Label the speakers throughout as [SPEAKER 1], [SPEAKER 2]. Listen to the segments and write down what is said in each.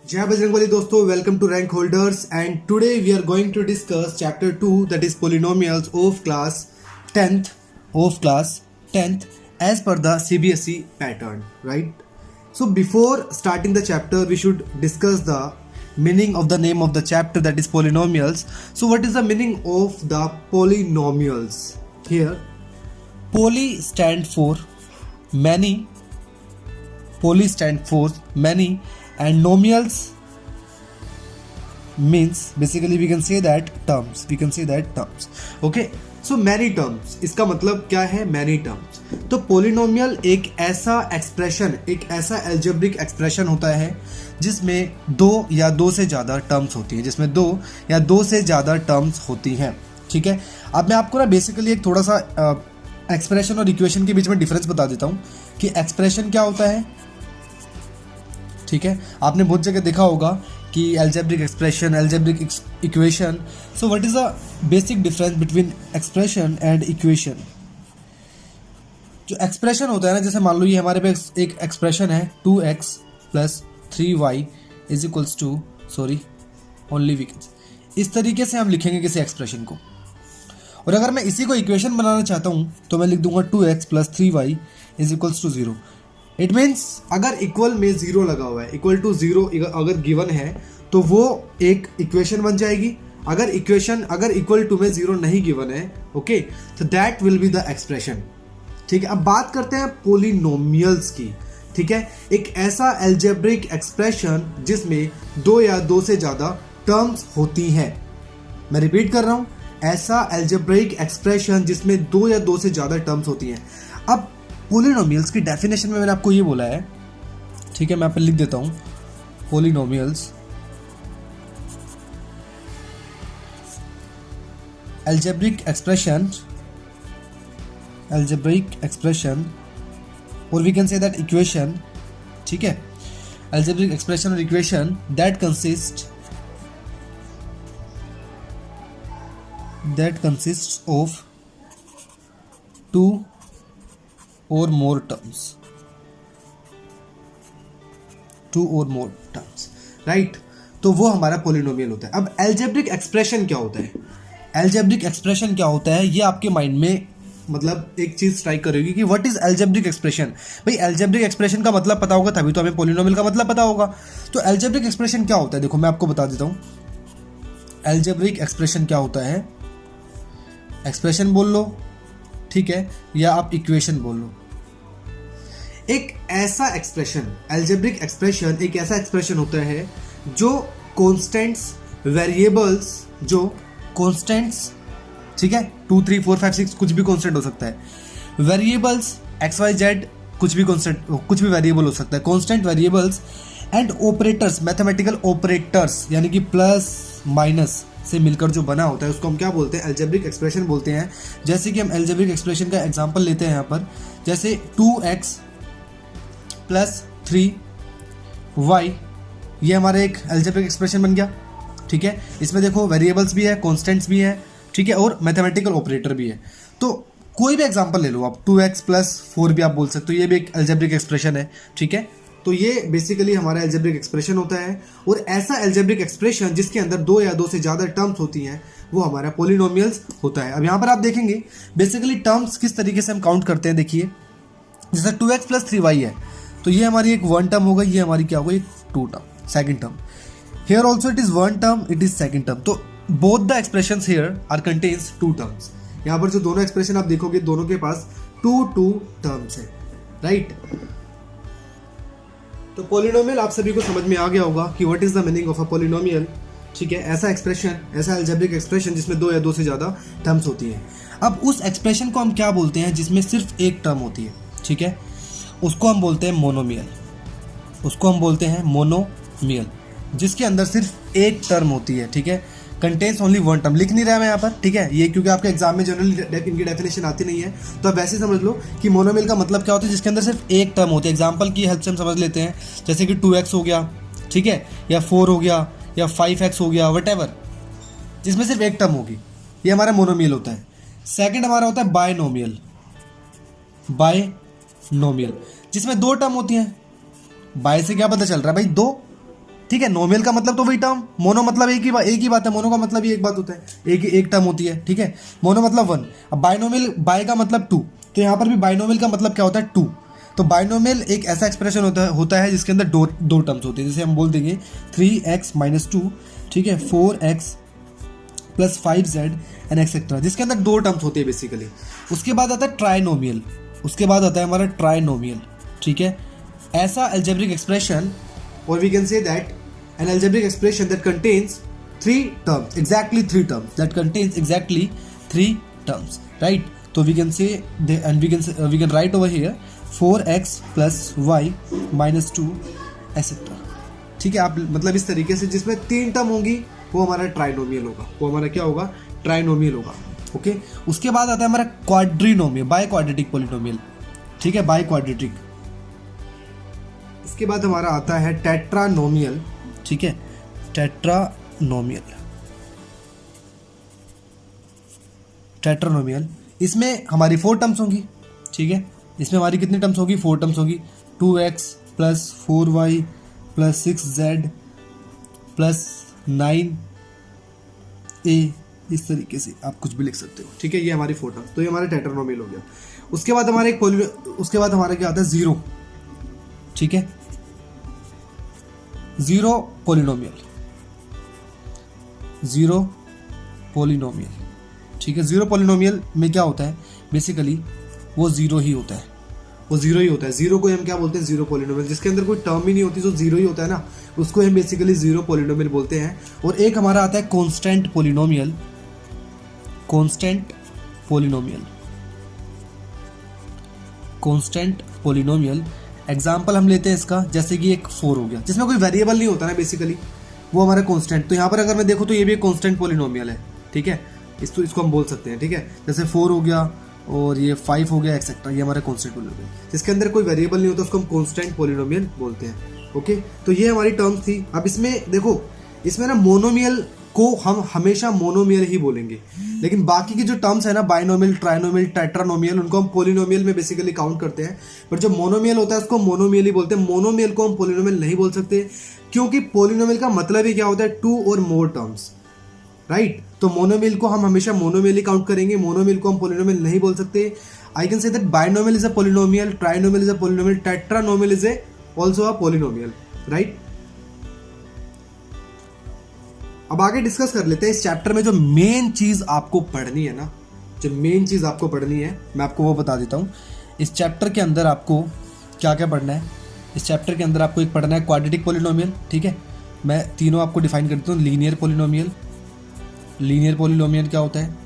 [SPEAKER 1] जय बजरंगबली दोस्तों, welcome to rank holders and today we are going to discuss chapter 2 that is polynomials of class 10th as per the CBSE pattern, right? So before starting the chapter we should discuss the meaning of the name of the chapter, that is polynomials. So what is the meaning of the polynomials? Here poly stand for many, and nomials means basically we can say that terms. Okay, so many terms, इसका मतलब क्या है? many terms. तो polynomial एक ऐसा expression, एक ऐसा algebraic expression होता है जिसमें दो या दो से ज़्यादा टर्म्स होती हैं, ठीक है। अब मैं आपको ना बेसिकली एक थोड़ा सा एक्सप्रेशन और इक्वेशन के बीच में डिफरेंस बता देता हूँ कि एक्सप्रेशन क्या होता है, ठीक है। आपने बहुत जगह देखा होगा कि algebraic expression, algebraic equation. So what is the basic difference between expression and equation? जो एक्सप्रेशन होता है ना, जैसे मान लो ये हमारे पास एक एक्सप्रेशन है 2x + 3y is equals to only we can, इस तरीके से हम लिखेंगे किसी एक्सप्रेशन को। और अगर मैं इसी को इक्वेशन बनाना चाहता हूँ तो मैं लिख दूंगा 2x + 3y is equals to 0। It means अगर इक्वल में 0 लगा हुआ है, इक्वल टू 0 अगर गिवन है तो वो एक इक्वेशन बन जाएगी। अगर इक्वल टू में 0 नहीं गिवन है, ओके, तो that will be the expression, ठीक है। अब बात करते हैं पोलिनोमियल्स की, ठीक है। एक ऐसा एल्जेब्रिक एक्सप्रेशन जिसमें दो या दो से ज़्यादा टर्म्स होती हैं। मैं रिपीट कर रहा हूँ, ऐसा एल्जेब्रिक एक्सप्रेशन जिसमें दो या दो से ज़्यादा टर्म्स होती हैं। अब पोलिनोमियल्स की डेफिनेशन में मैंने आपको ये बोला है, ठीक है, मैं यहाँ पर लिख देता हूँ। पोलिनोमियल्स एल्जेब्रिक एक्सप्रेशन और we can say that equation, ठीक है। एल्जेब्रिक एक्सप्रेशन और equation that consist of two or more terms, right. तो वो हमारा पोलिनोमियल होता है। अब एल्जेब्रिक एक्सप्रेशन क्या होता है? ये आपके माइंड में मतलब एक चीज स्ट्राइक करेगी कि व्हाट इज एल्जेब्रिक एक्सप्रेशन। भाई एल्जेब्रिक एक्सप्रेशन का मतलब पता होगा तभी तो हमें पोलिनोमियल का मतलब पता होगा। तो एल्जेब्रिक एक्सप्रेशन क्या होता है, देखो मैं आपको बता देता हूं। एल्जेब्रिक एक्सप्रेशन क्या होता है? एक्सप्रेशन बोल लो, ठीक है, या आप इक्वेशन बोल लो। एक ऐसा एक्सप्रेशन, एल्जेब्रिक एक्सप्रेशन एक ऐसा एक्सप्रेशन होता है जो कॉन्स्टेंट्स, ठीक है, 2 3 4 5 6 कुछ भी कॉन्स्टेंट हो सकता है। वेरिएबल्स XYZ कुछ भी वेरिएबल हो सकता है। Constant variables and operators, mathematical operators, यानी कि प्लस माइनस से मिलकर जो बना होता है उसको हम क्या बोलते हैं? एल्जेब्रिक एक्सप्रेशन बोलते हैं। जैसे कि हम एल्जेब्रिक एक्सप्रेशन का एग्जांपल लेते हैं यहाँ पर, जैसे 2x + 3y, ये हमारा एक एल्जेब्रिक एक्सप्रेशन बन गया, ठीक है। इसमें देखो वेरिएबल्स भी है, कॉन्स्टेंट्स भी है, ठीक है, और मैथमेटिकल ऑपरेटर भी है। तो कोई भी एग्जांपल ले लो आप, 2x + 4 भी आप बोल सकते हो, ये भी एक एल्जेब्रिक एक्सप्रेशन है, ठीक है। तो ये बेसिकली हमारा एल्जेब्रिक एक्सप्रेशन होता है। और ऐसा एल्जेब्रिक एक्सप्रेशन जिसके अंदर दो या दो से ज़्यादा टर्म्स होती हैं वो हमारा पोलिनोमियल्स होता है। अब यहाँ पर आप देखेंगे बेसिकली टर्म्स किस तरीके से हम काउंट करते हैं। देखिए जैसे 2x + 3y है तो ये हमारी एक 1 टर्म हो गई, ये हमारी क्या हो गई? 2 term, second term. Here also it is 1 term, it is second term. तो both the expressions here are contains 2 terms. यहाँ पर जो दोनों एक्सप्रेशन आप देखोगे दोनों के पास 2 टर्म्स है, राइट। तो पोलिनोमियल आप सभी को समझ में आ गया होगा कि what is the meaning of a polynomial, ठीक है। ऐसा एक्सप्रेशन, ऐसा एल्जेब्रिक एक्सप्रेशन जिसमें दो या दो से ज़्यादा टर्म्स होती हैं। अब उस एक्सप्रेशन को हम क्या बोलते हैं जिसमें सिर्फ एक टर्म होती है, ठीक है, उसको हम बोलते हैं मोनोमियल। जिसके अंदर सिर्फ एक टर्म होती है, ठीक है, कंटेन्स ओनली 1 टर्म। लिख नहीं रहा मैं यहाँ पर, ठीक है, ये क्योंकि आपके एग्जाम में जनरली इनकी डेफिनेशन आती नहीं है, तो आप वैसे समझ लो कि मोनोमियल का मतलब क्या होता है, जिसके अंदर सिर्फ एक टर्म होती है। एग्जाम्पल की हेल्प से हम समझ लेते हैं, जैसे कि 2x हो गया, ठीक है, या 4 हो गया, या 5x हो गया, वट जिसमें सिर्फ एक टर्म होगी, ये हमारा मोनोमियल होता है। सेकेंड हमारा होता है बायनोमियल, जिसमें 2 टर्म होती हैं। बाय से क्या पता चल रहा है भाई? 2, ठीक है, नोमियल का मतलब तो वही टर्म, मोनो मतलब एक ही बात है, मोनो का मतलब ही एक बात होता है, एक टर्म होती है, ठीक है, मोनो मतलब वन। अब बाइनोमियल, बाय का मतलब टू, तो यहाँ पर भी बाइनोमियल का मतलब क्या होता है, टू। तो बाइनोमियल एक ऐसा एक्सप्रेशन होता है जिसके अंदर दो टर्म्स होते हैं, जैसे हम बोल देंगे 3x-2, ठीक है, 4x + 5z एंड एक्सेट्रा, जिसके अंदर दो टर्म्स होते हैं बेसिकली। उसके बाद आता है ट्राइनोमियल, उसके बाद आता है हमारा ट्राइनोमियल, ठीक है, ऐसा अलजेब्रिक एक्सप्रेशन, और we can say that an algebraic expression that contains exactly three terms, right? So we can say we can write over here 4x + y - 2 etc. ठीक है, आप मतलब इस तरीके से जिसमें तीन टर्म होंगी वो हमारा ट्राइनोमियल होगा, वो हमारा क्या होगा, ट्राइनोमियल होगा। ओके, उसके बाद आता है हमारा क्वाड्रिनोमियल, बाय क्वाड्रेटिक पॉलिनोमियल, ठीक है, बाय क्वाड्रेटिक। इसके बाद हमारा आता है टेट्रानोमियल, ठीक है, टेट्रानोमियल, इसमें हमारी 4 टर्म्स होंगी, ठीक है, इसमें हमारी कितनी टर्म्स होगी, 4 टर्म्स होगी, 2x + 4y + 6z + 9a, इस तरीके से आप कुछ भी लिख सकते हो, ठीक है, ये हमारी 4 टर्म्स, तो ये हमारा टेट्रानोमियल हो गया। उसके बाद हमारे उसके बाद हमारा क्या आता है, जीरो, ठीक है, जीरो पॉलिनोमियल, ठीक है, जीरो पॉलिनोमियल में क्या होता है, बेसिकली वो जीरो ही होता है, जीरो को हम क्या बोलते हैं, जीरो पॉलिनोमियल, जिसके अंदर कोई टर्म ही नहीं होती, जो जीरो ही होता है ना, उसको हम बेसिकली जीरो पॉलिनोमियल बोलते हैं। और एक हमारा आता है कांस्टेंट पॉलिनोमियल, एग्जाम्पल हम लेते हैं इसका, जैसे कि एक 4 हो गया, जिसमें कोई वेरिएबल नहीं होता ना बेसिकली, वो हमारा कांस्टेंट। तो यहाँ पर अगर मैं देखूँ तो ये भी एक कांस्टेंट पॉलिनोमियल है, ठीक है, इसको हम बोल सकते हैं, ठीक है, जैसे 4 हो गया और ये 5 हो गया एक्सेट्रा, ये हमारा कांस्टेंट पॉलिनोमियल, जिसके अंदर कोई वेरिएबल नहीं होता, उसको हम कांस्टेंट पॉलिनोमियल बोलते हैं। ओके, तो ये हमारी टर्म्स थी। अब इसमें देखो, इसमें ना मोनोमियल को हम हमेशा मोनोमियल ही बोलेंगे, लेकिन बाकी की जो टर्म्स है ना, बाइनोमियल, ट्राइनोमियल, टेट्रानोमियल, उनको हम पॉलिनोमियल में बेसिकली काउंट करते हैं। पर जो मोनोमियल होता है उसको मोनोमियल ही बोलते हैं, मोनोमियल को हम पॉलिनोमियल नहीं बोल सकते, क्योंकि पॉलिनोमियल का मतलब ही क्या होता है, 2 और मोर टर्म्स, राइट। तो मोनोमियल को हम हमेशा मोनोमियल ही काउंट करेंगे, मोनोमियल को हम पॉलिनोमियल नहीं बोल सकते। I can say that binomial is a polynomial, trinomial is a polynomial, tetranomial is also a polynomial, right. अब आगे डिस्कस कर लेते हैं इस चैप्टर में जो मेन चीज आपको पढ़नी है ना, मैं आपको वो बता देता हूँ। इस चैप्टर के अंदर आपको क्या क्या पढ़ना है, इस चैप्टर के अंदर आपको एक पढ़ना है क्वाड्रेटिक पॉलिनोमियल, ठीक है, मैं तीनों आपको डिफाइन कर देता हूँ। लीनियर पॉलिनोमियल क्या होता है,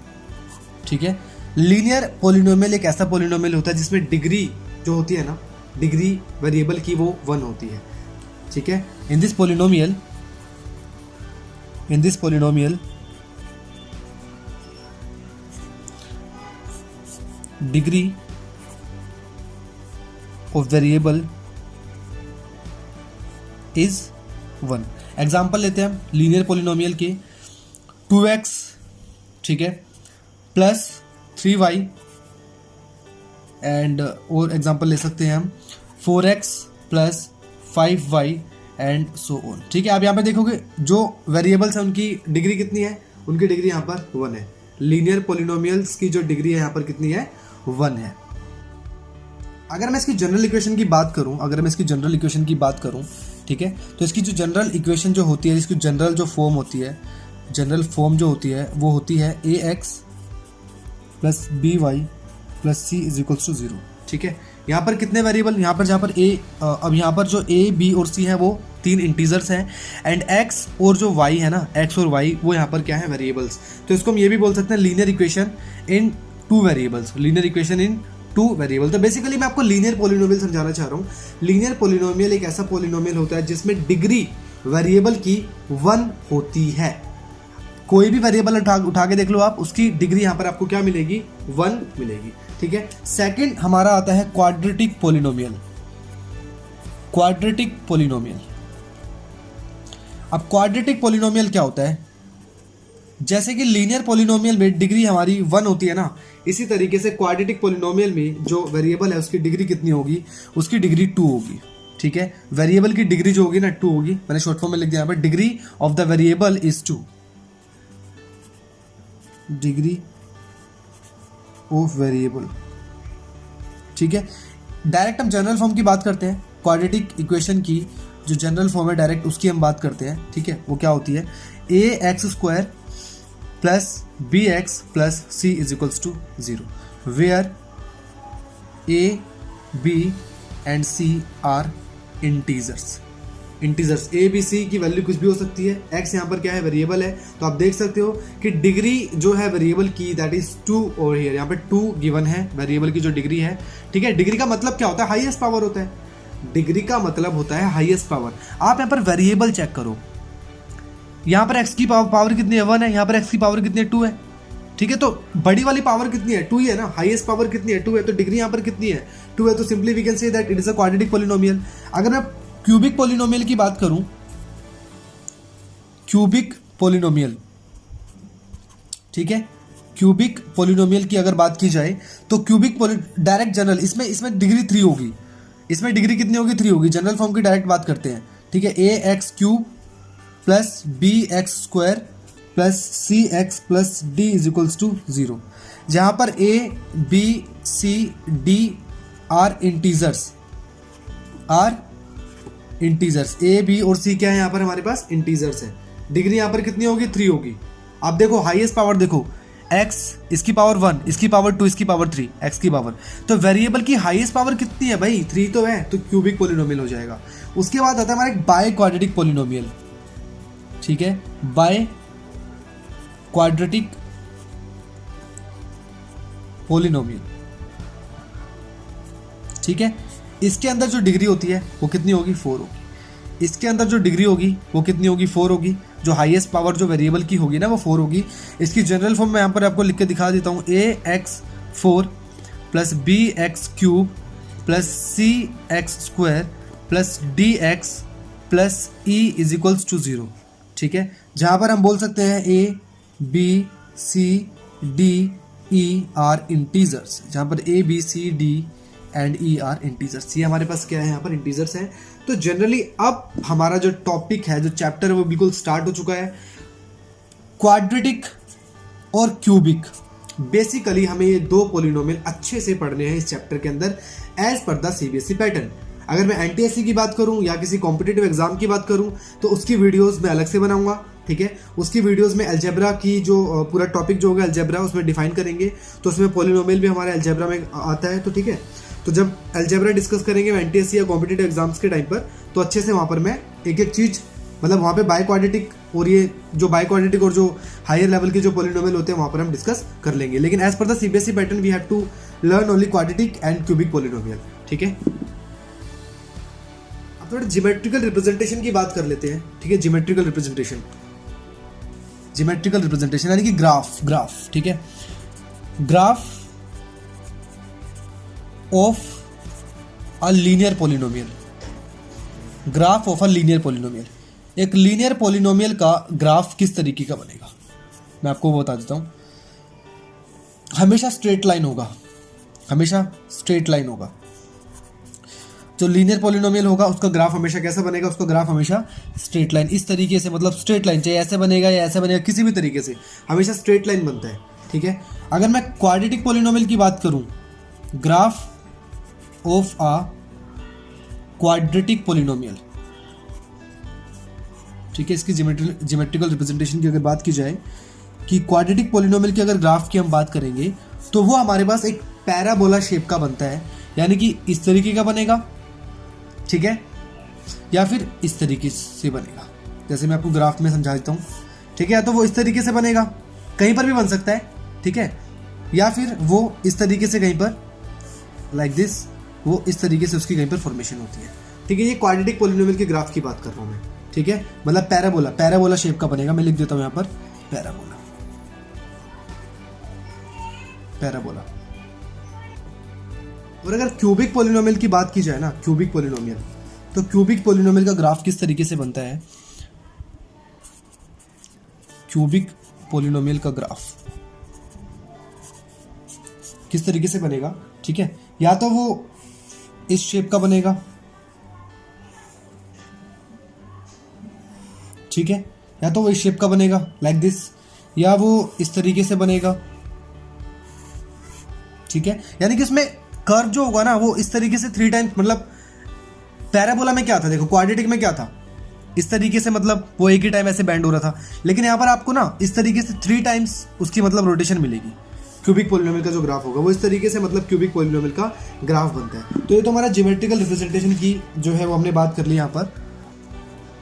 [SPEAKER 1] ठीक है, लीनियर पॉलिनोमियल एक ऐसा पॉलिनोमियल होता है जिसमें डिग्री जो होती है ना, डिग्री वेरिएबल की वो 1 होती है, ठीक है। In this polynomial degree of variable is 1। Example लेते हैं हम लीनियर पॉलिनोमियल के, 2x, ठीक है, + 3y, एंड और एग्जाम्पल ले सकते हैं हम 4x + 5y and so on, ठीक है। आप यहाँ पे देखोगे जो वेरिएबल्स हैं उनकी डिग्री कितनी है, उनकी डिग्री यहाँ पर 1 है। लीनियर पॉलिनोमियल्स की जो डिग्री है यहाँ पर कितनी है, 1 है। अगर मैं इसकी जनरल इक्वेशन की बात करूँ, ठीक है, तो इसकी जो जनरल इक्वेशन जो होती है, इसकी जनरल फॉर्म जो होती है वो होती है ax + by + c = 0, ठीक है। यहाँ पर कितने वेरिएबल, यहाँ पर अब यहाँ पर जो a, b और c है वो 3 इंटीजर्स हैं, एंड x और जो y है ना, x और y वो यहाँ पर क्या है, वेरिएबल्स। तो इसको हम ये भी बोल सकते हैं लीनियर इक्वेशन इन 2 वेरिएबल। तो बेसिकली मैं आपको लीनियर पॉलिनोमियल समझाना चाह रहा हूँ। लीनियर पॉलिनोमियल एक ऐसा पॉलिनोमियल होता है जिसमें डिग्री वेरिएबल की 1 होती है। कोई भी वेरिएबल उठा के देख लो आप, उसकी डिग्री यहाँ पर आपको क्या मिलेगी, 1 मिलेगी, ठीक है। सेकंड हमारा आता है क्वाड्रेटिक पॉलिनोमियल। अब क्वाड्रेटिक पॉलिनोमियल क्या होता है, जैसे कि लीनियर पॉलिनोमियल में डिग्री हमारी 1 होती है ना, इसी तरीके से क्वाड्रेटिक पॉलिनोमियल में जो वेरिएबल है उसकी डिग्री कितनी होगी, उसकी डिग्री 2 होगी, ठीक है। वेरिएबल की डिग्री जो होगी ना 2 होगी, मैंने शॉर्ट फॉर्म में लिख दिया यहाँ पर, degree of the variable is 2, degree of variable, ठीक है। डायरेक्ट हम जनरल फॉर्म की बात करते हैं, क्वाड्रेटिक इक्वेशन की जो जनरल फॉर्म है डायरेक्ट उसकी हम बात करते हैं, ठीक है। वो क्या होती है, a x square plus b x plus c is equals to 0, where a b and c are integers. Integers a b c की वैल्यू कुछ भी हो सकती है, एक्स यहाँ पर क्या है, वेरिएबल है, तो आप देख सकते हो कि डिग्री जो है वेरिएबल की दैट इज 2 ओवर हियर, यहाँ पे 2 गिवन है वेरिएबल की जो डिग्री है, ठीक है। डिग्री का मतलब क्या होता है, हाईएस्ट पावर होता है, डिग्री का मतलब होता है हाईएस्ट पावर। आप यहाँ पर वेरिएबल चेक करो, यहाँ पर एक्स की पावर कितनी है, 1 है, यहाँ पर एक्स की पावर कितनी है, 2 है, ठीक है। तो बड़ी वाली पावर कितनी है, 2 ही है ना, हाईएस्ट पावर कितनी है, 2 है, तो डिग्री यहाँ पर कितनी है, 2 है, तो simply we can say that it is a quadratic polynomial. अगर मैं क्यूबिक पॉलिनोमियल की बात करूं, क्यूबिक पॉलिनोमियल, ठीक है, क्यूबिक पॉलिनोमियल की अगर बात की जाए तो क्यूबिक डायरेक्ट जनरल, इसमें डिग्री 3 होगी, इसमें डिग्री कितनी होगी, 3 होगी। जनरल फॉर्म की डायरेक्ट बात करते हैं, ठीक है। A x cube plus b x square plus c x plus D is equals to 0, जहां पर a b c D R integers, a B और सी क्या है यहाँ पर हमारे पास, इंटीजर्स है। डिग्री यहाँ पर कितनी होगी, 3 होगी। आप देखो हाईएस्ट पावर देखो, x इसकी पावर 1, इसकी पावर 2, इसकी पावर 3, x की पावर, तो वेरिएबल की हाईएस्ट पावर कितनी है भाई, 3 तो है, तो क्यूबिक पॉलिनोमियल हो जाएगा। उसके बाद आता है हमारा एक बाय क्वाड्रेटिक पॉलिनोमियल, ठीक है, बाय क्वाड्रेटिक पॉलिनोमियल, ठीक है। इसके अंदर जो डिग्री होती है वो कितनी होगी, 4 होगी। इसके अंदर जो डिग्री होगी वो कितनी होगी, 4 होगी। जो हाईएस्ट पावर जो वेरिएबल की होगी ना वो 4 होगी। इसकी जनरल फॉर्म मैं यहाँ पर आपको लिख के दिखा देता हूँ, a x 4 plus b x cube plus c x square plus d x plus e is equals to 0, ठीक है। जहाँ पर हम बोल सकते हैं a b c d e are integers, जहाँ पर a b c d and e are integers, ये हमारे पास क्या है, यहाँ पर इंटीजर्स हैं। तो जनरली अब हमारा जो टॉपिक है, जो चैप्टर है वो बिल्कुल स्टार्ट हो चुका है। क्वाड्रेटिक और क्यूबिक, बेसिकली हमें ये 2 पॉलिनोमियल अच्छे से पढ़ने हैं इस चैप्टर के अंदर as per the CBSE pattern. अगर मैं एनटीएससी की बात करूं या किसी कॉम्पिटिटिव एग्जाम की बात करूं तो उसकी वीडियोस मैं अलग से बनाऊंगा, ठीक है। उसकी वीडियोस में अलजेब्रा की जो पूरा टॉपिक जो होगा अलजेब्रा उसमें डिफाइन करेंगे, तो उसमें पॉलिनोमियल भी हमारे अलजेब्रा में आता है, तो ठीक है। तो जब अलजेब्रा डिस्कस करेंगे एनटीएससी या कॉम्पिटिटिव एग्जाम्स के टाइम पर, तो अच्छे से वहाँ पर मैं एक एक चीज़, मतलब वहाँ पे बाय क्वाड्रेटिक और ये जो बाय क्वाड्रेटिक और जो हायर लेवल के जो पॉलिनोमियल होते हैं वहाँ पर हम डिस्कस कर लेंगे। लेकिन as per the CBSE pattern we have to learn only quadratic and cubic polynomial, ठीक है। अब थोड़ा ज्योमेट्रिकल रिप्रेजेंटेशन की बात कर लेते हैं, ठीक है। ज्योमेट्रिकल रिप्रेजेंटेशन यानी कि ग्राफ, ठीक है। Graph of a linear polynomial, graph of a linear polynomial. एक लीनियर पॉलिनोमियल का ग्राफ किस तरीके का बनेगा मैं आपको बता देता हूं। हमेशा स्ट्रेट लाइन होगा, जो लीनियर पॉलिनोमियल होगा उसका ग्राफ हमेशा कैसा बनेगा, उसका ग्राफ हमेशा स्ट्रेट लाइन इस तरीके से, मतलब स्ट्रेट लाइन, चाहे ऐसे बनेगा या ऐसे बनेगा, किसी भी तरीके से हमेशा स्ट्रेट लाइन बनता है, ठीक है। अगर मैं क्वाड्रेटिक पॉलिनोमियल की बात करूं, graph of a quadratic polynomial, ठीक है। इसकी ज्योमेट्रिकल रिप्रेजेंटेशन की अगर बात की जाए कि क्वाड्रेटिक पॉलिनोमियल की अगर ग्राफ की हम बात करेंगे तो वो हमारे पास एक पैराबोला शेप का बनता है, यानी कि इस तरीके का बनेगा, ठीक है, या फिर इस तरीके से बनेगा। जैसे मैं आपको ग्राफ में समझा देता हूँ, ठीक है। या तो वो इस तरीके से बनेगा, कहीं पर भी बन सकता है, ठीक है, या फिर वो इस तरीके से कहीं पर लाइक दिस, वो इस तरीके से उसकी कहीं पर फॉर्मेशन होती है, ठीक है। ये क्वाड्रेटिक पॉलिनोमियल के ग्राफ की बात कर रहा हूँ मैं, ठीक है। मतलब पैराबोला शेप का बनेगा। मैं लिख देता हूँ यहाँ पर पैराबोला। और अगर क्यूबिक पॉलिनोमियल की बात की जाए ना, क्यूबिक पॉलिनोमियल, तो क्यूबिक पॉलिनोमियल का ग्राफ किस तरीके से बनता है, क्यूबिक पॉलिनोमियल का ग्राफ किस तरीके से बनेगा, ठीक है। या तो वो इस शेप का बनेगा, ठीक है, या तो वो इस शेप का बनेगा लाइक दिस, या वो इस तरीके से बनेगा, ठीक है। यानी कि इसमें कर्व जो होगा ना वो इस तरीके से 3 टाइम्स, मतलब पैराबोला में क्या था, देखो क्वाड्रेटिक में क्या था, इस तरीके से, मतलब वो एक ही टाइम ऐसे बैंड हो रहा था, लेकिन यहाँ पर आपको ना इस तरीके से 3 टाइम्स उसकी मतलब रोटेशन मिलेगी। क्यूबिक पॉलिनोमियल का जो ग्राफ होगा वो इस तरीके से, मतलब क्यूबिक पॉलिनोमियल का ग्राफ बनता है। तो ये तो हमारा ज्योमेट्रिकल रिप्रेजेंटेशन की जो है वो हमने बात कर ली यहाँ पर,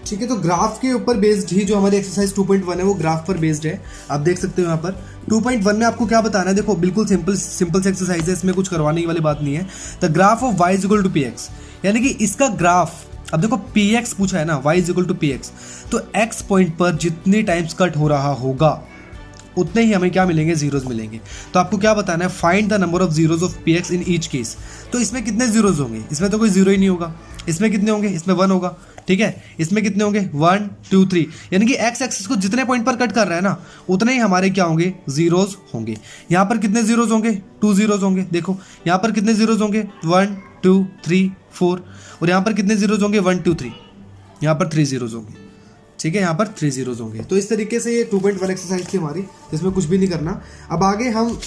[SPEAKER 1] ठीक है। तो ग्राफ के ऊपर बेस्ड ही जो हमारी एक्सरसाइज 2.1 है वो ग्राफ पर बेस्ड है, आप देख सकते हो यहाँ पर। 2.1 में आपको क्या बताना है, देखो बिल्कुल सिंपल से एक्सरसाइज है, इसमें कुछ करवाने की वाली बात नहीं है। The graph of y is equal to px, यानी कि इसका ग्राफ, अब देखो px पूछा है ना, y is equal to px, तो x पॉइंट पर जितनी टाइम्स कट हो रहा होगा उतने ही हमें क्या मिलेंगे, जीरोज मिलेंगे। तो आपको क्या बताना है, find the number of zeros of px in each case. तो इसमें कितने जीरोज होंगे, इसमें तो कोई जीरो ही नहीं होगा। इसमें कितने होंगे, इसमें 1 होगा, ठीक है। इसमें कितने होंगे, 1 2 3, यानी कि एक्स एक्सिस को जितने पॉइंट पर कट कर रहा है ना उतने ही हमारे क्या होंगे, जीरोज होंगे। यहाँ पर कितने जीरोज होंगे, 2 जीरोज होंगे। देखो यहाँ पर कितने जीरोज होंगे, 1 2 3 4, और यहाँ पर कितने जीरोज होंगे, 1 2 3, यहाँ पर 3 जीरोज होंगे, ठीक है। यहाँ पर 3 जीरोज होंगे। तो इस तरीके से ये 2.1 एक्सरसाइज थी हमारी, जिसमें कुछ भी नहीं करना। अब आगे हम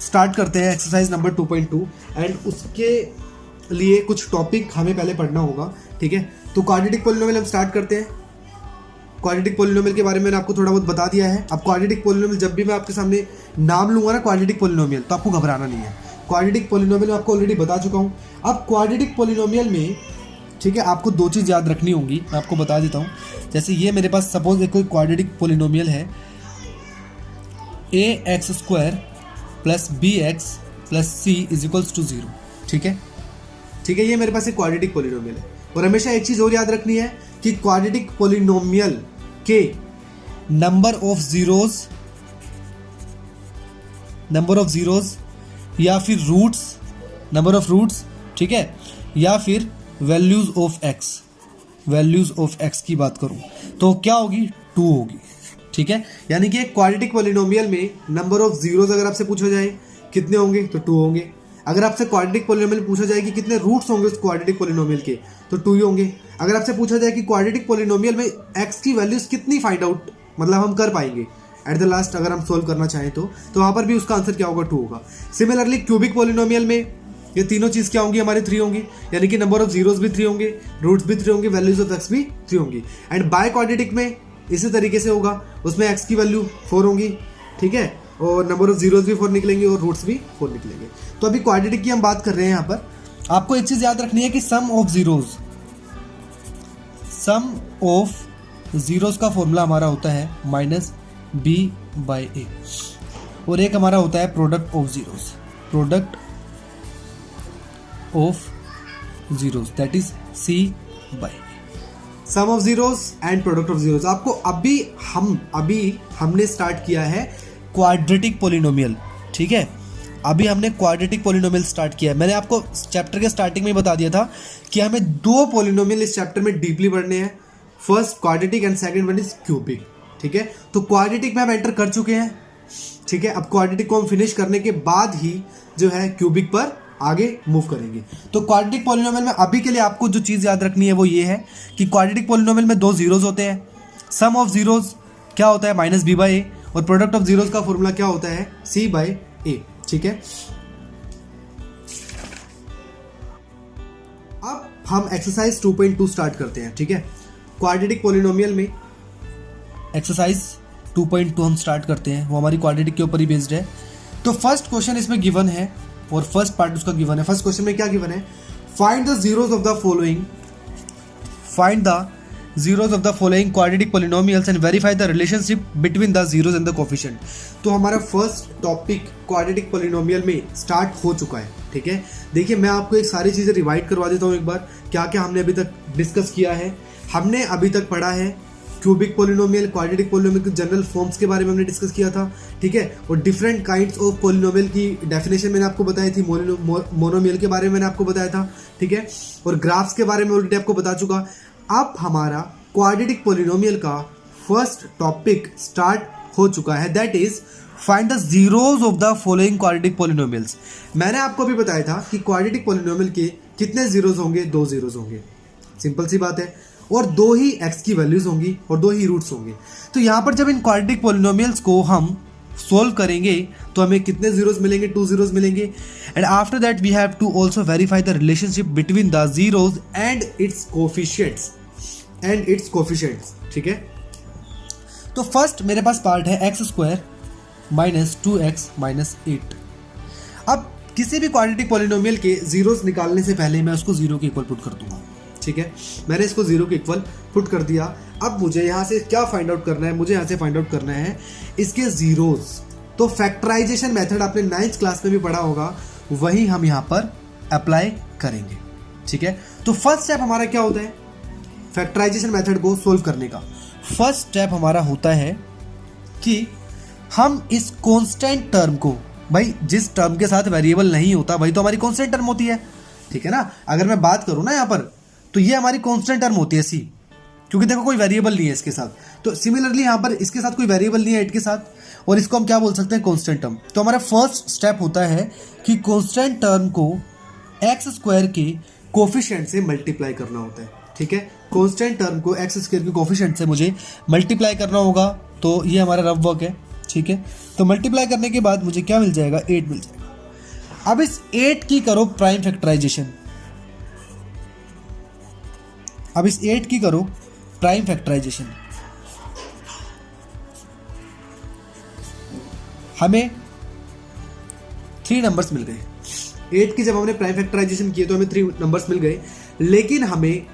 [SPEAKER 1] स्टार्ट करते हैं एक्सरसाइज नंबर 2.2, एंड उसके लिए कुछ टॉपिक हमें पहले पढ़ना होगा, ठीक है। तो क्वाड्रेटिक पॉलिनोमियल हम स्टार्ट करते हैं। क्वाड्रेटिक पॉलिनोमियल के बारे में मैंने आपको थोड़ा बहुत बता दिया है। अब क्वाड्रेटिक पॉलिनोमियल जब भी मैं आपके सामने नाम लूंगा ना क्वाड्रेटिक पॉलिनोमियल, तो आपको घबराना नहीं है। क्वाड्रेटिक पॉलिनोमियल आपको ऑलरेडी बता चुका हूँ। अब क्वाड्रेटिक पॉलिनोमियल में, ठीक है, आपको 2 चीज़ याद रखनी होंगी, मैं आपको बता देता हूँ। जैसे ये मेरे पास सपोज एक कोई क्वाड्रेटिक पॉलिनोमियल है, ax² + bx + c is equals to 0, ठीक है, ठीक है। ये मेरे पास एक क्वाड्रेटिक पॉलिनोमियल है। और हमेशा एक चीज़ और याद रखनी है कि क्वाड्रेटिक पॉलिनोमियल के नंबर ऑफ जीरोज या फिर रूट्स, नंबर ऑफ रूट्स, ठीक है, या फिर वैल्यूज ऑफ x की बात करूं तो क्या होगी, 2 होगी, ठीक है। यानी कि एक क्वाड्रेटिक पॉलिनोमियल में नंबर ऑफ जीरोज अगर आपसे पूछा जाए कितने होंगे, तो 2 होंगे। अगर आपसे क्वाड्रेटिक पॉलिनोमियल पूछा जाए कि कितने रूट्स होंगे उस क्वाड्रेटिक पॉलिनोमियल के, तो 2 ही होंगे। अगर आपसे पूछा जाए कि क्वाड्रेटिक पॉलिनोमियल में x की वैल्यूज कितनी फाइंड आउट, मतलब हम कर पाएंगे एट द लास्ट, अगर हम सोल्व करना चाहें तो वहां पर भी उसका आंसर क्या होगा, 2 होगा। सिमिलरली क्यूबिक पॉलिनोमियल में ये तीनों चीज़ क्या होंगी, हमारी 3 होंगी, यानी कि नंबर ऑफ जीरोज भी 3 होंगे, रूट्स भी 3 होंगे, वैल्यूज ऑफ x भी 3 होंगी। एंड बाय क्वाड्रेटिक में इसी तरीके से होगा, उसमें x की वैल्यू 4 होंगी, ठीक है, और नंबर ऑफ जीरोज भी 4 निकलेंगे और रूट्स भी 4 निकलेंगे। तो अभी क्वाड्रेटिक की हम बात कर रहे हैं। यहाँ पर आपको एक चीज़ याद रखनी है कि सम ऑफ जीरोज का फॉर्मूला हमारा होता है -b/a, और एक हमारा होता है product of zeros that is c/a। Sum of zeros and product of zeros. आपको अभी हमने स्टार्ट किया है क्वाड्रेटिक पॉलिनोमियल, ठीक है। अभी हमने क्वाड्रेटिक पॉलिनोमियल स्टार्ट किया है। मैंने आपको चैप्टर के स्टार्टिंग में बता दिया था कि हमें 2 पॉलिनोमियल इस चैप्टर में डीपली पढ़ने हैं, first quadratic and second one is cubic, ठीक है। तो क्वाड्रेटिक में हम एंटर कर चुके हैं, ठीक है। अब क्वाड्रेटिक को हम फिनिश करने के बाद ही जो है क्यूबिक पर आगे मूव करेंगे। तो क्वाड्रेटिक पॉलिनोमियल में अभी के लिए आपको जो चीज़ याद रखनी है वो ये है कि क्वाड्रेटिक पॉलिनोमियल में 2 जीरोज होते हैं, सम ऑफ जीरोज क्या होता है -b/a, और प्रोडक्ट ऑफ जीरोज का फॉर्मूला क्या होता है c/a, ठीक है। अब हम एक्सरसाइज 2.2 स्टार्ट करते हैं, ठीक है। क्वाड्रेटिक पॉलिनोमियल में एक्सरसाइज 2.2 हम स्टार्ट करते हैं, वो हमारी क्वाड्रेटिक के ऊपर ही बेस्ड है। तो फर्स्ट क्वेश्चन इसमें गिवन है और फर्स्ट पार्ट उसका गिवन है। फर्स्ट क्वेश्चन में क्या गिवन है, find the zeros of the following quadratic polynomials and verify the relationship between the zeros and the coefficient. तो हमारा फर्स्ट टॉपिक क्वाड्रेटिक पॉलिनोमियल में स्टार्ट हो चुका है, ठीक है। देखिए मैं आपको एक सारी चीज़ें रिवाइड करवा देता हूँ एक बार, क्या क्या हमने अभी तक डिस्कस किया है। हमने अभी तक पढ़ा है क्यूबिक पॉलिनोमियल, क्वाड्रेटिक पॉलिनोमियल के जनरल फॉर्म्स के बारे में हमने डिस्कस किया था, ठीक है। और डिफरेंट काइंड्स ऑफ पॉलिनोमियल की डेफिनेशन मैंने आपको बताई थी, मोनोमियल के बारे में मैंने आपको बताया था, ठीक है। और ग्राफ्स के बारे में ऑलरेडी आपको बता चुका। अब हमारा क्वाड्रेटिक पॉलिनोमियल का फर्स्ट टॉपिक स्टार्ट हो चुका है, that is find the zeros of the following quadratic polynomials. मैंने आपको भी बताया था कि क्वाड्रेटिक पॉलिनोमियल के कितने जीरोज होंगे, 2 जीरोज होंगे, सिंपल सी बात है। और दो ही x की वैल्यूज होंगी और दो ही रूट्स होंगे। तो यहाँ पर जब इन क्वाड्रेटिक पॉलिनोमियल्स को हम सोल्व करेंगे तो हमें कितने जीरोस मिलेंगे, 2 जीरोस मिलेंगे। And after that we have to also verify the relationship between the zeros and its coefficients. ठीक है, तो फर्स्ट मेरे पास पार्ट है x square minus 2x minus 8। अब किसी भी क्वाड्रेटिक पॉलिनोमियल के जीरोस निकालने से पहले मैं उसको जीरो के इक्वल पुट कर दूंगा। ठीक है, मैंने इसको जीरो के इक्वल पुट कर दिया। अब मुझे यहाँ से क्या फाइंड आउट करना है, मुझे यहाँ से फाइंड आउट करना है इसके जीरोस। तो फैक्टराइजेशन मेथड आपने 9th क्लास में भी पढ़ा होगा, वही हम यहाँ पर अप्लाई करेंगे। ठीक है, तो फर्स्ट स्टेप हमारा क्या होता है फैक्टराइजेशन मेथड को सोल्व करने का? फर्स्ट स्टेप हमारा होता है कि हम इस कांस्टेंट टर्म को, भाई जिस टर्म के साथ वेरिएबल नहीं होता वही तो हमारी कांस्टेंट टर्म होती है। ठीक है ना, अगर मैं बात करूं ना यहाँ पर तो ये हमारी कांस्टेंट टर्म होती है सी, क्योंकि देखो कोई वेरिएबल नहीं है इसके साथ। तो सिमिलरली यहाँ पर इसके साथ कोई वेरिएबल नहीं है 8 के साथ, और इसको हम क्या बोल सकते हैं, कांस्टेंट टर्म। तो हमारा फर्स्ट स्टेप होता है कि कांस्टेंट टर्म को एक्स स्क्वायर के कोफिशिएंट से मल्टीप्लाई करना होता है। ठीक है, कांस्टेंट टर्म को एक्स स्क्वायर के कोफिशिएंट से मुझे मल्टीप्लाई करना होगा। तो ये हमारा रफ वर्क है। ठीक है, तो मल्टीप्लाई करने के बाद मुझे क्या मिल जाएगा, 8 मिल जाएगा। अब इस 8 की करो प्राइम फैक्टराइजेशन। अब इस 8 की करो प्राइम फैक्टराइजेशन। हमें 3 नंबर्स मिल गए। 8 की जब हमने प्राइम फैक्टराइजेशन किए तो हमें 3 नंबर्स मिल गए, लेकिन हमें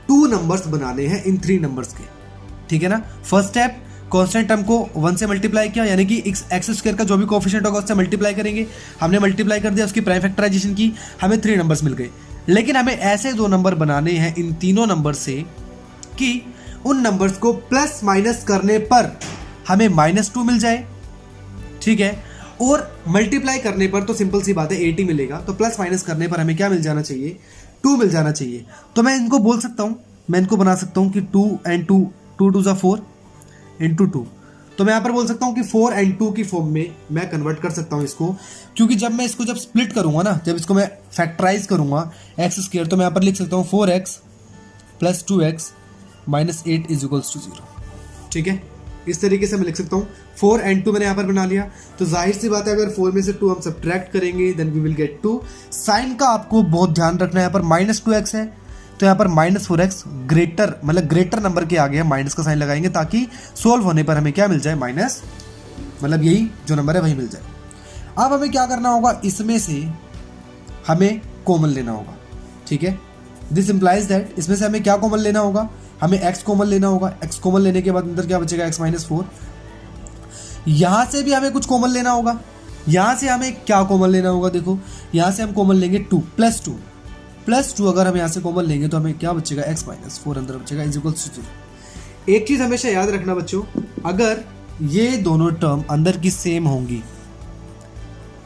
[SPEAKER 1] 2 नंबर्स बनाने हैं इन 3 नंबर्स के। ठीक है ना, फर्स्ट स्टेप कांस्टेंट टर्म को 1 से मल्टीप्लाई किया, यानी कि एक्स स्क्वायर का जो भी कोफिशिएंट होगा उससे मल्टीप्लाई करेंगे। हमने मल्टीप्लाई कर दिया, उसकी प्राइम फैक्टराइजेशन की, हमें 3 नंबर्स मिल गए। लेकिन हमें ऐसे 2 नंबर बनाने हैं इन तीनों नंबर से कि उन नंबर्स को प्लस माइनस करने पर हमें -2 मिल जाए। ठीक है, और मल्टीप्लाई करने पर तो सिंपल सी बात है 8 ही मिलेगा। तो प्लस माइनस करने पर हमें क्या मिल जाना चाहिए, 2 मिल जाना चाहिए। तो मैं इनको बोल सकता हूँ, मैं इनको बना सकता हूँ कि 2 and 2, 2 2 = 4 into 2। तो मैं यहाँ पर बोल सकता हूँ कि 4 and 2 की फॉर्म में मैं कन्वर्ट कर सकता हूँ इसको, क्योंकि जब मैं इसको स्प्लिट करूँगा ना, जब इसको मैं फैक्टराइज करूँगा एक्स स्क्वायर, तो मैं यहाँ पर लिख सकता हूँ 4x + 2x - 8 = 0। ठीक है, इस तरीके से मैं लिख सकता हूँ। 4 and 2 मैंने यहाँ पर बना लिया। तो जाहिर सी बात है अगर 4 में से 2 हम सब्ट्रैक्ट करेंगे then we will get 2। Sign का आपको बहुत ध्यान रखना है, यहाँ पर -2x है तो यहाँ पर -4x ग्रेटर, मतलब ग्रेटर नंबर के आगे हम माइनस का साइन लगाएंगे ताकि सोल्व होने पर हमें क्या मिल जाए, माइनस, मतलब यही जो नंबर है वही मिल जाए। अब हमें क्या करना होगा, इसमें से हमें कॉमन लेना होगा। ठीक है, दिस इंप्लाइज दैट इसमें से हमें क्या कॉमन लेना होगा, हमें x कॉमन लेना होगा। x कॉमन लेने के बाद अंदर क्या बचेगा, x - 4। यहाँ से भी हमें कुछ कॉमन लेना होगा। यहाँ से हमें क्या कॉमन लेना होगा, देखो यहाँ से हम कॉमन लेंगे 2 + 2 अगर हम यहाँ से कॉमन लेंगे तो हमें क्या बचेगा, x - 4 अंदर बचेगा = 0। एक चीज़ हमेशा याद रखना बच्चों, अगर ये दोनों टर्म अंदर की सेम होंगी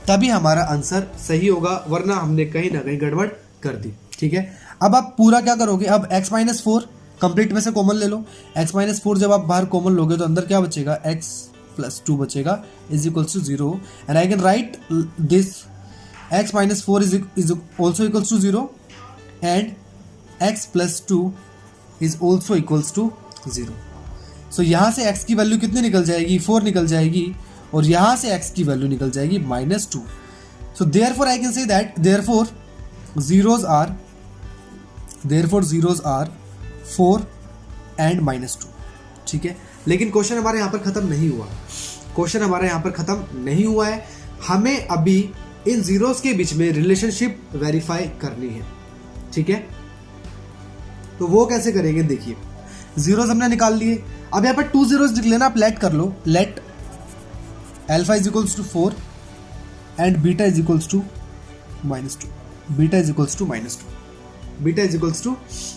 [SPEAKER 1] तभी हमारा आंसर सही होगा, वरना हमने कहीं ना कहीं गड़बड़ कर दी। ठीक है, अब आप पूरा क्या करोगे, अब x - 4 कंप्लीट में से कॉमन ले लो। x - 4 जब आप बाहर कॉमन लोगे तो अंदर क्या बचेगा, x + 2 बचेगा = 0। And I can right this x - 4 is also equals to 0 and x + 2 is also equals to 0। सो यहाँ से x की वैल्यू कितनी निकल जाएगी, 4 निकल जाएगी, और यहाँ से x की वैल्यू निकल जाएगी -2। So therefore I can say that therefore zeros are 4 and -2। ठीक है, लेकिन क्वेश्चन हमारे यहाँ पर खत्म नहीं हुआ। क्वेश्चन हमारे यहाँ पर खत्म नहीं हुआ है, हमें अभी इन जीरोस के बीच में रिलेशनशिप वेरीफाई करनी है। ठीक है, तो वो कैसे करेंगे, देखिए जीरोस हमने निकाल लिए। अब यहाँ पर 2 जीरोस लिख लेना, आप लेट कर लो, let alpha = 4 and beta = -2, beta =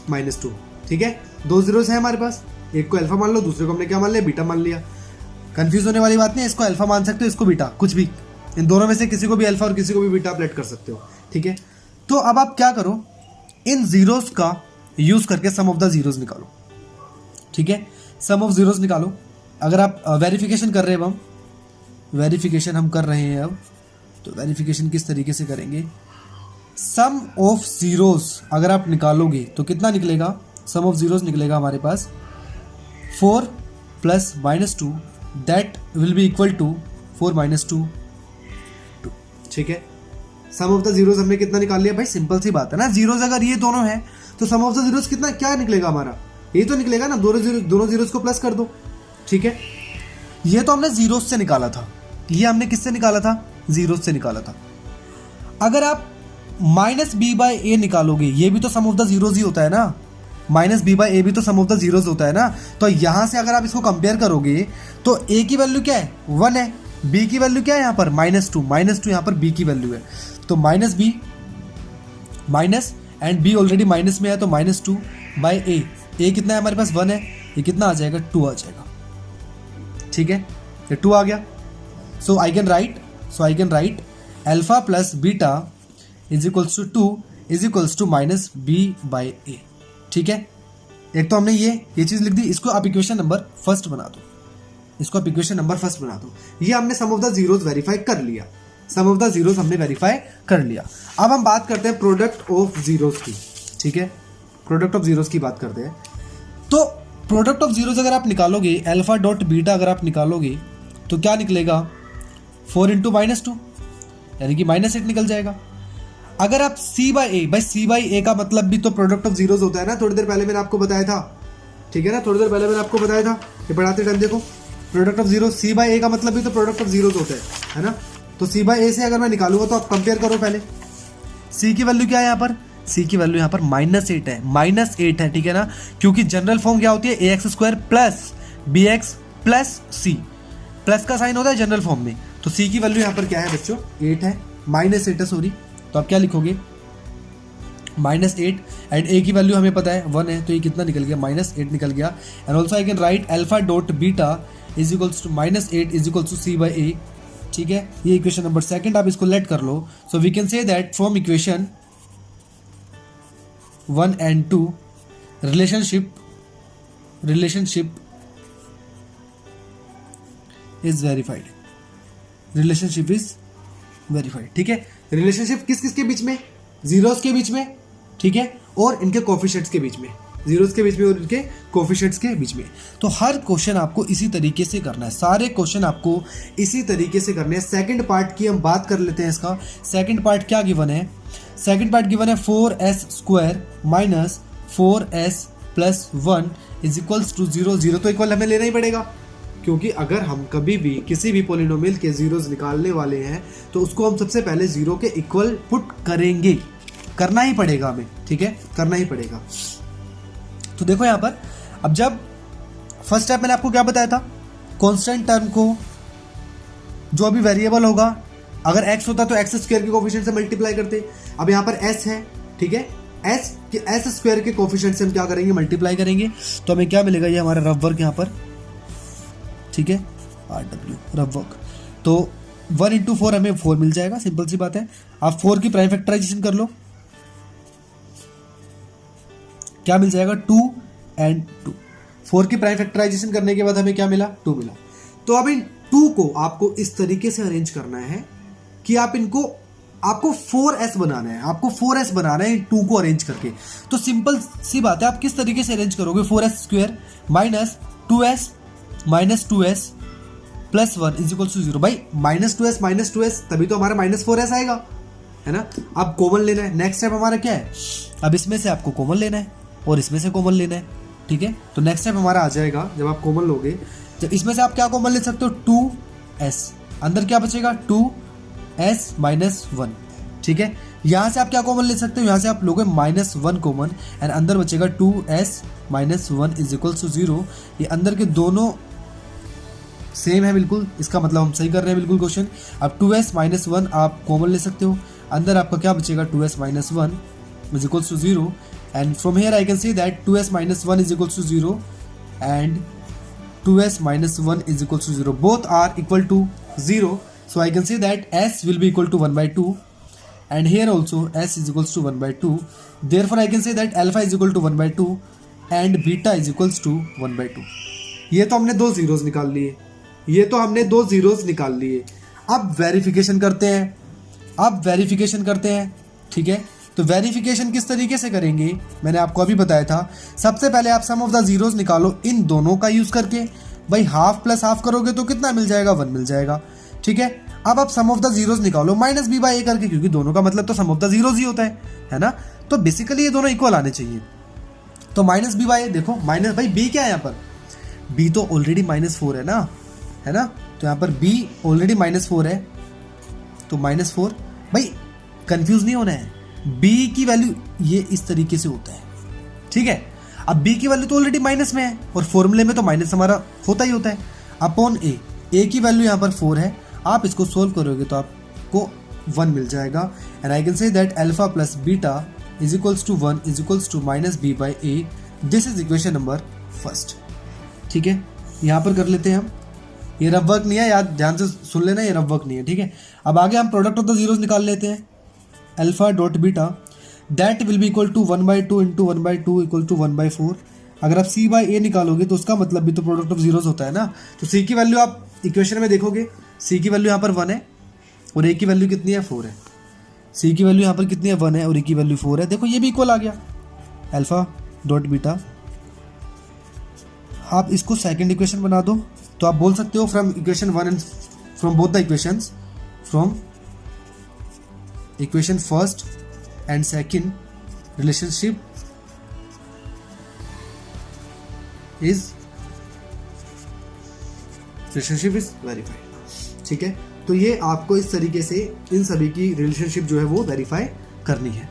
[SPEAKER 1] -2। ठीक है, 2 जीरोस है हमारे पास, एक को अल्फा मान लो, दूसरे को हमने क्या मान लिया, बीटा मान लिया। कंफ्यूज होने वाली बात नहीं, इसको अल्फा मान सकते हो, इसको बीटा, कुछ भी, इन दोनों में से किसी को भी अल्फा और किसी को भी बीटा आप लेट कर सकते हो। ठीक है, तो अब आप क्या करो, इन जीरोस का यूज करके सम ऑफ द जीरोस निकालो। ठीक है, सम ऑफ जीरोस निकालो। अगर आप वेरिफिकेशन कर रहे हैं, अब हम वेरिफिकेशन हम कर रहे हैं अब, तो वेरिफिकेशन किस तरीके से करेंगे, सम ऑफ जीरोस अगर आप निकालोगे तो कितना निकलेगा, सम ऑफ जीरोस निकलेगा हमारे पास 4 plus minus 2, that will be equal to 4 minus 2, 2। ठीक है, सम ऑफ द जीरोस हमने कितना निकाल लिया भाई, सिंपल सी बात है ना, जीरोस अगर ये दोनों है तो सम ऑफ द जीरोस कितना क्या निकलेगा हमारा, ये तो निकलेगा ना, दोनों जीरोस को प्लस कर दो। ठीक है, ये तो हमने जीरोस से निकाला था, ये हमने किससे निकाला था, जीरोस से निकाला था। अगर आप माइनस बी बाई ए निकालोगे, ये भी तो सम ऑफ द जीरोस ही होता है ना, माइनस बी बाई ए भी तो सम ऑफ द जीरोस होता है ना। तो यहां से अगर आप इसको कंपेयर करोगे तो ए की वैल्यू क्या है, 1 है, बी की वैल्यू क्या है यहाँ पर -2 यहाँ पर बी की वैल्यू है, तो minus b minus and b already minus में है, तो -2 बाई ए कितना है हमारे पास 1 है, ये कितना आ जाएगा 2 आ जाएगा। ठीक है, ये 2 आ गया। So I can write alpha plus beta is equals to 2 is equals to minus b by a. ठीक है, एक तो हमने ये चीज़ लिख दी, इसको आप इक्वेशन नंबर फर्स्ट बना दो, इसको आप इक्वेशन नंबर फर्स्ट बना दो। ये हमने सम ऑफ द जीरोस वेरीफाई कर लिया, सम ऑफ द जीरोस हमने वेरीफाई कर लिया। अब हम बात करते हैं प्रोडक्ट ऑफ जीरोस की। ठीक है, प्रोडक्ट ऑफ जीरोस की बात करते हैं। तो प्रोडक्ट ऑफ जीरोस अगर आप निकालोगे, अल्फा डॉट बीटा अगर आप निकालोगे तो क्या निकलेगा, 4 इंटू -2 यानी कि -8 निकल जाएगा। अगर आप सी बाई ए का मतलब भी तो प्रोडक्ट ऑफ जीरोस होता है ना, थोड़ी देर पहले मैंने आपको बताया था। ठीक है ना, थोड़ी देर पहले मैंने आपको बताया था, ये पढ़ाते टाइम देखो, product of zero c by a का मतलब भी तो प्रोडक्ट ऑफ जीरोस होता है ना। तो सी बाई ए से अगर मैं निकालूंगा तो आप कंपेयर करो पहले, सी की वैल्यू क्या है यहाँ पर, सी की वैल्यू यहाँ पर -8 है, -8 है। ठीक है ना, क्योंकि जनरल फॉर्म क्या होती है, ax² प्लस bx प्लस सी, प्लस का साइन होता है जनरल फॉर्म में। तो सी की वैल्यू यहाँ पर क्या है बच्चों, 8 है, -8 है सॉरी, तो आप क्या लिखोगे -8 एंड ए की वैल्यू हमें पता है 1 है, तो ये कितना निकल गया, -8 निकल गया। And also I can write alpha dot beta is equals to -8 is equals to c by a. ठीक है, ये इक्वेशन नंबर सेकंड, आप इसको लेट कर लो। So we can say that from equation 1 and 2 relationship is verified, relationship is verified. ठीक है, relationship किस किस के बीच में, जीरोस के बीच में, ठीक है, और इनके कोफिशिएंट्स के बीच में, जीरोस के बीच में और इनके कोफिशिएंट्स के बीच में। तो हर क्वेश्चन आपको इसी तरीके से करना है, सारे क्वेश्चन आपको इसी तरीके से करने हैं। सेकंड पार्ट की हम बात कर लेते हैं इसका। सेकंड पार्ट क्या गिवन है, सेकंड पार्ट गिवन है 4s² minus 4s plus 1 is equals to 0। 0 तो इक्वल हमें लेना ही पड़ेगा, क्योंकि अगर हम कभी भी किसी भी पोलिनोमियल के जीरोस निकालने वाले हैं तो उसको हम सबसे पहले 0 के इक्वल पुट करेंगे, करना ही पड़ेगा हमें। ठीक है, करना ही पड़ेगा। तो देखो यहाँ पर, अब जब फर्स्ट स्टेप मैंने आपको क्या बताया था, कांस्टेंट टर्म को जो अभी वेरिएबल होगा, अगर x होता तो x² के कोफिशिएंट से मल्टीप्लाई करते। अब यहाँ पर s है, ठीक है, s² के कोफिशिएंट से हम क्या करेंगे, मल्टीप्लाई करेंगे। तो हमें क्या मिलेगा, ये हमारा रफ वर्क यहाँ पर, ठीक है, RW रफ वर्क। तो 1 इंटू 4 हमें 4 मिल जाएगा, सिंपल सी बात है। आप 4 की प्राइम फैक्टराइजेशन कर लो, क्या मिल जाएगा, 2 and 2। 4 की प्राइम फैक्टराइजेशन करने के बाद हमें क्या मिला, 2 मिला। तो अब इन 2 को आपको इस तरीके से अरेंज करना है कि आपको 4s बनाना है, आपको 4s बनाना है इन 2 को अरेंज करके। तो सिंपल सी बात है, आप किस तरीके से अरेंज करोगे, 4s² minus 2s minus 2s plus 1 is equal to 0। भाई -2s तभी तो हमारा -4s आएगा, है ना। अब कॉमन लेना है, नेक्स्ट स्टेप हमारा क्या है, अब इसमें से आपको कॉमन लेना है और इसमें से कॉमन लेना है। ठीक है, तो नेक्स्ट स्टेप हमारा आ जाएगा, जब आप कॉमन लोगे, जब इसमें से आप क्या कॉमन ले सकते हो, 2s, अंदर क्या बचेगा, 2s माइनस 1। ठीक है, यहाँ से आप क्या कॉमन ले सकते हो, यहाँ से आप लोगे -1 कॉमन एंड अंदर बचेगा 2s minus 1 is equal to 0। ये अंदर के दोनों सेम है बिल्कुल, इसका मतलब हम सही कर रहे हैं बिल्कुल क्वेश्चन। अब 2s माइनस 1 आप कॉमन ले सकते हो, अंदर आपका क्या बचेगा, 2s minus 1 is equal to 0 and from here I can see that 2s minus 1 is equal to 0 and 2s minus 1 is equals to 0. Both are equal to 0. So I can say that s will be equal to 1 by 2 and here also s is equals to 1 by 2. Therefore I can say that alpha is equal to 1 by 2 and beta is equals to 1 by 2. ये तो हमने 2 zeros निकाल लिए, ये तो हमने 2 zeros निकाल लिए। अब वेरिफिकेशन करते हैं, ठीक है। तो वेरिफिकेशन किस तरीके से करेंगे, मैंने आपको अभी बताया था। सबसे पहले आप सम ऑफ द जीरोस निकालो इन दोनों का यूज़ करके। भाई हाफ प्लस हाफ करोगे तो कितना मिल जाएगा, 1 मिल जाएगा। ठीक है, अब आप सम ऑफ द जीरोस निकालो माइनस बी बाई ए करके, क्योंकि दोनों का मतलब तो सम ऑफ द जीरोस ही होता है ना। तो बेसिकली ये दोनों इक्वल आने चाहिए। तो माइनस बी बाई ए, देखो माइनस, भाई बी क्या है यहाँ पर, बी तो ऑलरेडी -4 है ना, है ना। तो यहाँ पर बी ऑलरेडी -4 है, तो -4। भाई कंफ्यूज नहीं होना है, बी की वैल्यू ये इस तरीके से होता है। ठीक है, अब बी की वैल्यू तो ऑलरेडी माइनस में है और फॉर्मूले में तो माइनस हमारा होता ही होता है, अपॉन ए की वैल्यू यहाँ पर 4 है। आप इसको सोल्व करोगे तो आपको 1 मिल जाएगा। And I can say that alpha plus beta is equals to 1 is equals to minus b by a. This is equation number first. ठीक है, यहाँ पर कर लेते हैं हम। ये रफ वर्क नहीं है, याद ध्यान से सुन लेना, ये रफ वर्क नहीं है। ठीक है, अब आगे हम प्रोडक्ट ऑफ द जीरोस निकाल लेते हैं। Alpha dot beta that will be equal to 1/2 into 1/2 equal to 1/4। अगर आप सी बाई ए निकालोगे तो उसका मतलब भी तो प्रोडक्ट ऑफ जीरोस होता है ना। तो सी की वैल्यू आप इक्वेशन में देखोगे, सी की वैल्यू यहाँ पर 1 है और ए की वैल्यू कितनी है, 4 है। सी की वैल्यू यहाँ पर कितनी है, 1 है और ए की वैल्यू 4 है। देखो ये भी इक्वल आ गया। अल्फा डॉट बीटा, आप इसको सेकंड इक्वेशन बना दो तो आप बोल सकते हो from equation 1 and from both the equations, from equation first and second relationship is verified. ठीक है, तो ये आपको इस तरीके से इन सभी की रिलेशनशिप जो है वो वेरीफाई करनी है।